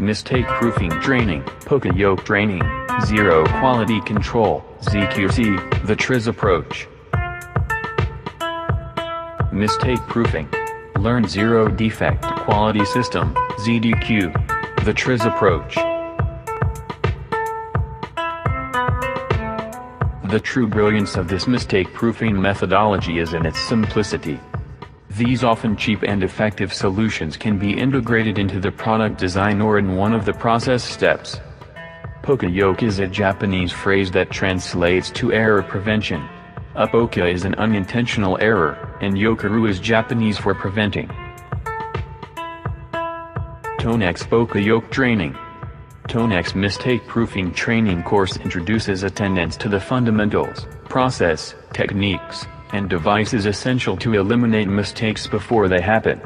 Mistake proofing training, Poka Yoke training, zero quality control, ZQC, the TRIZ approach. Mistake proofing. Learn zero defect quality system, ZDQ, the TRIZ approach. The true brilliance of this mistake proofing methodology is in its simplicity. These often cheap and effective solutions can be integrated into the product design or in one of the process steps. Poka Yoke is a Japanese phrase that translates to error prevention. A poka is an unintentional error, and yokeru is Japanese for preventing. Tonex Poka Yoke Training. Tonex Mistake Proofing Training course introduces attendance to the fundamentals, process, techniques, and devices essential to eliminate mistakes before they happen.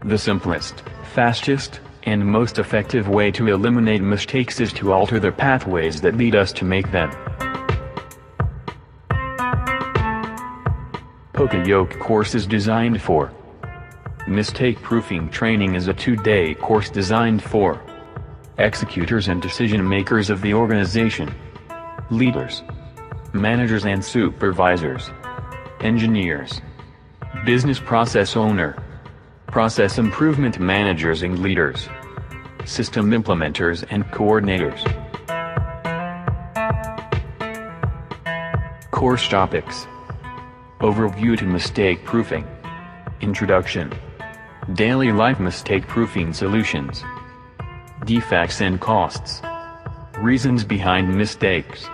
The simplest, fastest, and most effective way to eliminate mistakes is to alter the pathways that lead us to make them. Poka Yoke course is designed for. Mistake proofing training is a 2-day course designed for executors and decision makers of the organization, leaders, managers and supervisors, engineers, business process owner, process improvement managers and leaders, system implementers and coordinators. Course topics: overview to mistake proofing, introduction, daily life mistake proofing solutions, defects and costs, reasons behind mistakes,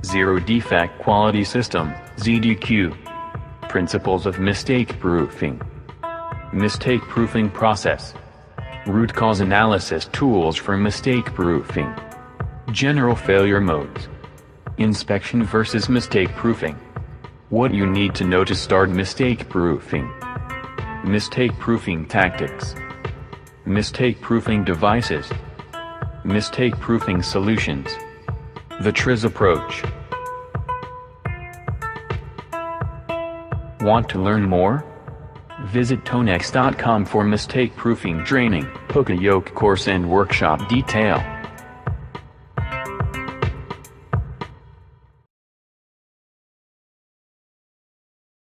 zero defect quality system, ZDQ, principles of mistake proofing, mistake proofing process, root cause analysis tools for mistake proofing, general failure modes, inspection versus mistake proofing, what you need to know to start mistake proofing, mistake proofing tactics, mistake proofing devices, mistake proofing solutions, the TRIZ approach. Want to learn more? Visit tonex.com for mistake proofing training, Poka Yoke course and workshop detail.